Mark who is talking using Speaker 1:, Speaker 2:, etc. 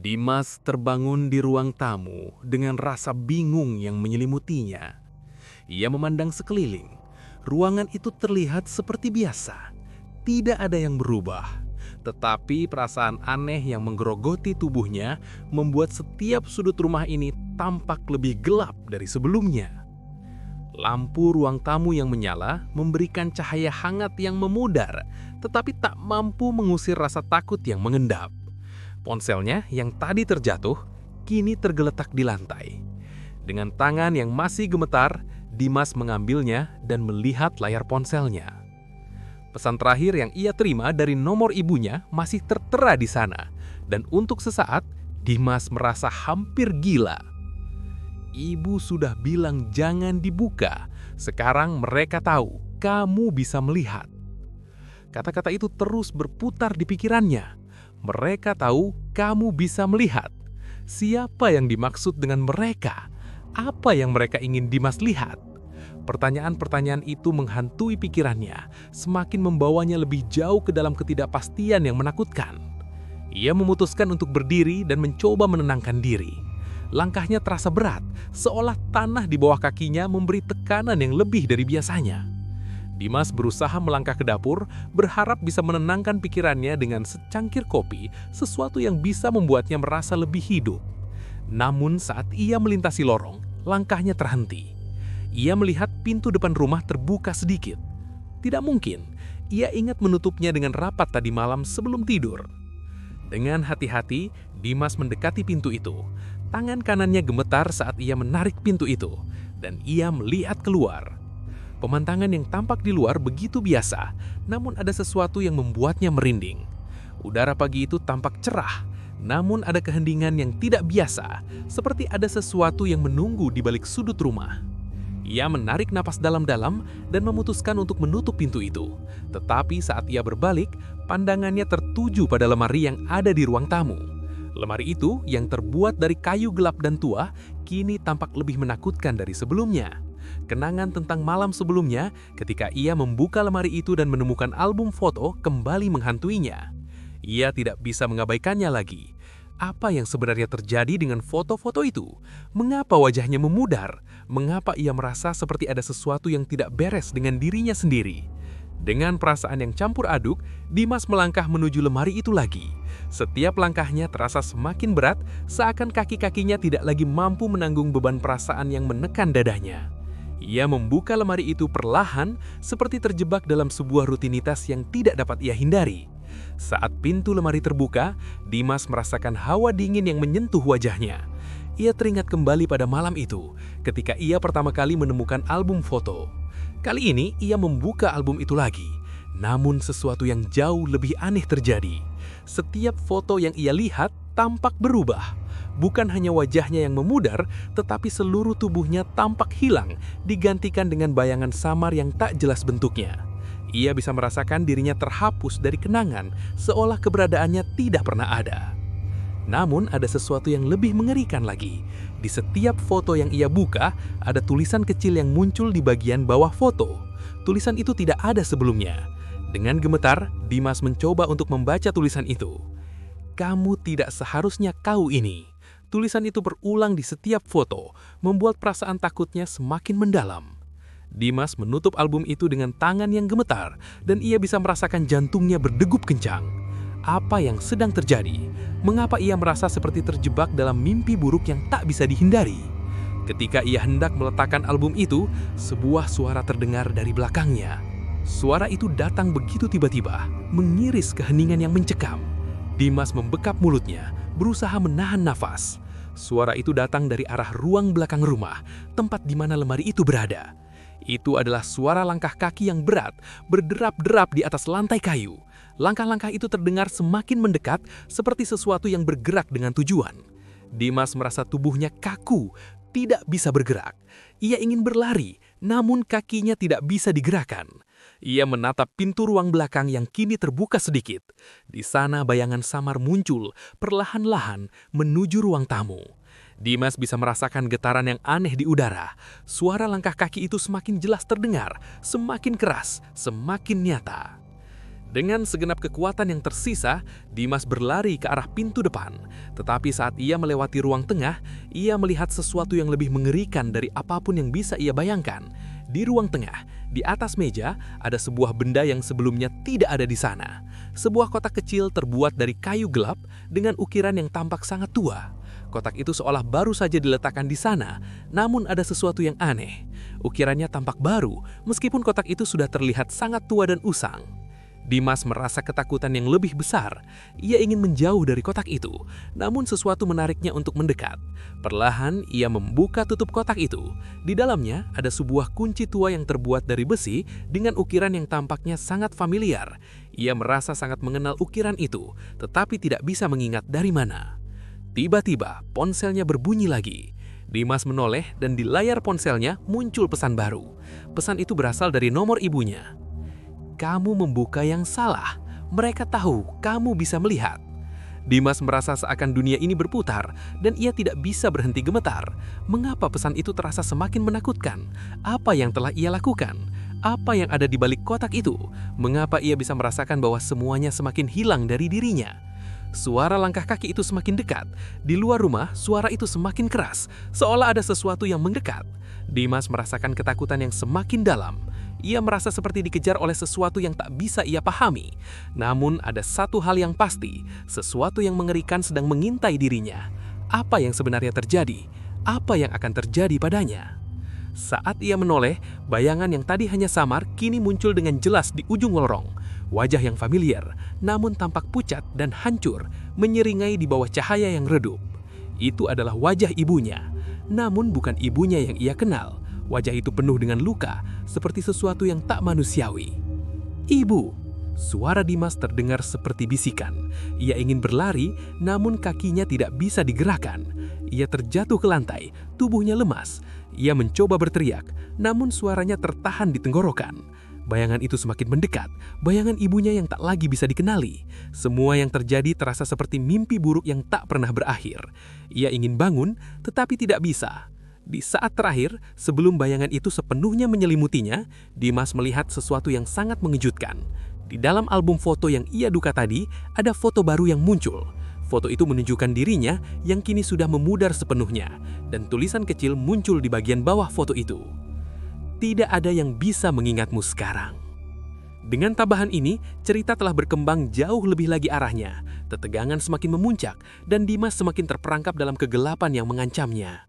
Speaker 1: Dimas terbangun di ruang tamu dengan rasa bingung yang menyelimutinya. Ia memandang sekeliling. Ruangan itu terlihat seperti biasa. Tidak ada yang berubah. Tetapi perasaan aneh yang menggerogoti tubuhnya membuat setiap sudut rumah ini tampak lebih gelap dari sebelumnya. Lampu ruang tamu yang menyala memberikan cahaya hangat yang memudar, tetapi tak mampu mengusir rasa takut yang mengendap. Ponselnya yang tadi terjatuh, kini tergeletak di lantai. Dengan tangan yang masih gemetar, Dimas mengambilnya dan melihat layar ponselnya. Pesan terakhir yang ia terima dari nomor ibunya masih tertera di sana, dan untuk sesaat, Dimas merasa hampir gila. Ibu sudah bilang jangan dibuka, sekarang mereka tahu kamu bisa melihat. Kata-kata itu terus berputar di pikirannya. Mereka tahu kamu bisa melihat. Siapa yang dimaksud dengan mereka? Apa yang mereka ingin Dimas lihat? Pertanyaan-pertanyaan itu menghantui pikirannya, semakin membawanya lebih jauh ke dalam ketidakpastian yang menakutkan. Ia memutuskan untuk berdiri dan mencoba menenangkan diri. Langkahnya terasa berat, seolah tanah di bawah kakinya memberi tekanan yang lebih dari biasanya. Dimas berusaha melangkah ke dapur, berharap bisa menenangkan pikirannya dengan secangkir kopi, sesuatu yang bisa membuatnya merasa lebih hidup. Namun saat ia melintasi lorong, langkahnya terhenti. Ia melihat pintu depan rumah terbuka sedikit. Tidak mungkin, ia ingat menutupnya dengan rapat tadi malam sebelum tidur. Dengan hati-hati, Dimas mendekati pintu itu. Tangan kanannya gemetar saat ia menarik pintu itu, dan ia melihat keluar. Pemandangan yang tampak di luar begitu biasa, namun ada sesuatu yang membuatnya merinding. Udara pagi itu tampak cerah, namun ada keheningan yang tidak biasa, seperti ada sesuatu yang menunggu di balik sudut rumah. Ia menarik napas dalam-dalam dan memutuskan untuk menutup pintu itu. Tetapi saat ia berbalik, pandangannya tertuju pada lemari yang ada di ruang tamu. Lemari itu, yang terbuat dari kayu gelap dan tua, kini tampak lebih menakutkan dari sebelumnya. Kenangan tentang malam sebelumnya ketika ia membuka lemari itu dan menemukan album foto kembali menghantuinya. Ia tidak bisa mengabaikannya lagi. Apa yang sebenarnya terjadi dengan foto-foto itu? Mengapa wajahnya memudar? Mengapa ia merasa seperti ada sesuatu yang tidak beres dengan dirinya sendiri? Dengan perasaan yang campur aduk, Dimas melangkah menuju lemari itu lagi. Setiap langkahnya terasa semakin berat, seakan kaki-kakinya tidak lagi mampu menanggung beban perasaan yang menekan dadanya. Ia membuka lemari itu perlahan, seperti terjebak dalam sebuah rutinitas yang tidak dapat ia hindari. Saat pintu lemari terbuka, Dimas merasakan hawa dingin yang menyentuh wajahnya. Ia teringat kembali pada malam itu, ketika ia pertama kali menemukan album foto. Kali ini, ia membuka album itu lagi. Namun sesuatu yang jauh lebih aneh terjadi. Setiap foto yang ia lihat tampak berubah. Bukan hanya wajahnya yang memudar, tetapi seluruh tubuhnya tampak hilang, digantikan dengan bayangan samar yang tak jelas bentuknya. Ia bisa merasakan dirinya terhapus dari kenangan, seolah keberadaannya tidak pernah ada. Namun ada sesuatu yang lebih mengerikan lagi. Di setiap foto yang ia buka, ada tulisan kecil yang muncul di bagian bawah foto. Tulisan itu tidak ada sebelumnya. Dengan gemetar, Dimas mencoba untuk membaca tulisan itu. "Kamu tidak seharusnya tahu ini." Tulisan itu berulang di setiap foto, membuat perasaan takutnya semakin mendalam. Dimas menutup album itu dengan tangan yang gemetar, dan ia bisa merasakan jantungnya berdegup kencang. Apa yang sedang terjadi? Mengapa ia merasa seperti terjebak dalam mimpi buruk yang tak bisa dihindari? Ketika ia hendak meletakkan album itu, sebuah suara terdengar dari belakangnya. Suara itu datang begitu tiba-tiba, mengiris keheningan yang mencekam. Dimas membekap mulutnya, berusaha menahan nafas. Suara itu datang dari arah ruang belakang rumah, tempat di mana lemari itu berada. Itu adalah suara langkah kaki yang berat, berderap-derap di atas lantai kayu. Langkah-langkah itu terdengar semakin mendekat, seperti sesuatu yang bergerak dengan tujuan. Dimas merasa tubuhnya kaku, tidak bisa bergerak. Ia ingin berlari, namun kakinya tidak bisa digerakkan. Ia menatap pintu ruang belakang yang kini terbuka sedikit. Di sana bayangan samar muncul, perlahan-lahan menuju ruang tamu. Dimas bisa merasakan getaran yang aneh di udara. Suara langkah kaki itu semakin jelas terdengar, semakin keras, semakin nyata. Dengan segenap kekuatan yang tersisa, Dimas berlari ke arah pintu depan. Tetapi saat ia melewati ruang tengah, ia melihat sesuatu yang lebih mengerikan dari apapun yang bisa ia bayangkan. Di ruang tengah, di atas meja, ada sebuah benda yang sebelumnya tidak ada di sana. Sebuah kotak kecil terbuat dari kayu gelap dengan ukiran yang tampak sangat tua. Kotak itu seolah baru saja diletakkan di sana, namun ada sesuatu yang aneh. Ukirannya tampak baru, meskipun kotak itu sudah terlihat sangat tua dan usang. Dimas merasa ketakutan yang lebih besar. Ia ingin menjauh dari kotak itu, namun sesuatu menariknya untuk mendekat. Perlahan, ia membuka tutup kotak itu. Di dalamnya ada sebuah kunci tua yang terbuat dari besi dengan ukiran yang tampaknya sangat familiar. Ia merasa sangat mengenal ukiran itu, tetapi tidak bisa mengingat dari mana. Tiba-tiba, ponselnya berbunyi lagi. Dimas menoleh dan di layar ponselnya muncul pesan baru. Pesan itu berasal dari nomor ibunya. "Kamu membuka yang salah. Mereka tahu kamu bisa melihat." Dimas merasa seakan dunia ini berputar dan ia tidak bisa berhenti gemetar. Mengapa pesan itu terasa semakin menakutkan? Apa yang telah ia lakukan? Apa yang ada di balik kotak itu? Mengapa ia bisa merasakan bahwa semuanya semakin hilang dari dirinya? Suara langkah kaki itu semakin dekat. Di luar rumah, suara itu semakin keras, seolah ada sesuatu yang mendekat. Dimas merasakan ketakutan yang semakin dalam. Ia merasa seperti dikejar oleh sesuatu yang tak bisa ia pahami. Namun ada satu hal yang pasti, sesuatu yang mengerikan sedang mengintai dirinya. Apa yang sebenarnya terjadi? Apa yang akan terjadi padanya? Saat ia menoleh, bayangan yang tadi hanya samar kini muncul dengan jelas di ujung lorong. Wajah yang familiar, namun tampak pucat dan hancur, menyeringai di bawah cahaya yang redup. Itu adalah wajah ibunya, namun bukan ibunya yang ia kenal. Wajah itu penuh dengan luka, seperti sesuatu yang tak manusiawi. "Ibu!" Suara Dimas terdengar seperti bisikan. Ia ingin berlari, namun kakinya tidak bisa digerakkan. Ia terjatuh ke lantai, tubuhnya lemas. Ia mencoba berteriak, namun suaranya tertahan di tenggorokan. Bayangan itu semakin mendekat, bayangan ibunya yang tak lagi bisa dikenali. Semua yang terjadi terasa seperti mimpi buruk yang tak pernah berakhir. Ia ingin bangun, tetapi tidak bisa. Di saat terakhir, sebelum bayangan itu sepenuhnya menyelimutinya, Dimas melihat sesuatu yang sangat mengejutkan. Di dalam album foto yang ia duka tadi, ada foto baru yang muncul. Foto itu menunjukkan dirinya yang kini sudah memudar sepenuhnya, dan tulisan kecil muncul di bagian bawah foto itu. "Tidak ada yang bisa mengingatmu sekarang." Dengan tambahan ini, cerita telah berkembang jauh lebih lagi arahnya. Ketegangan semakin memuncak, dan Dimas semakin terperangkap dalam kegelapan yang mengancamnya.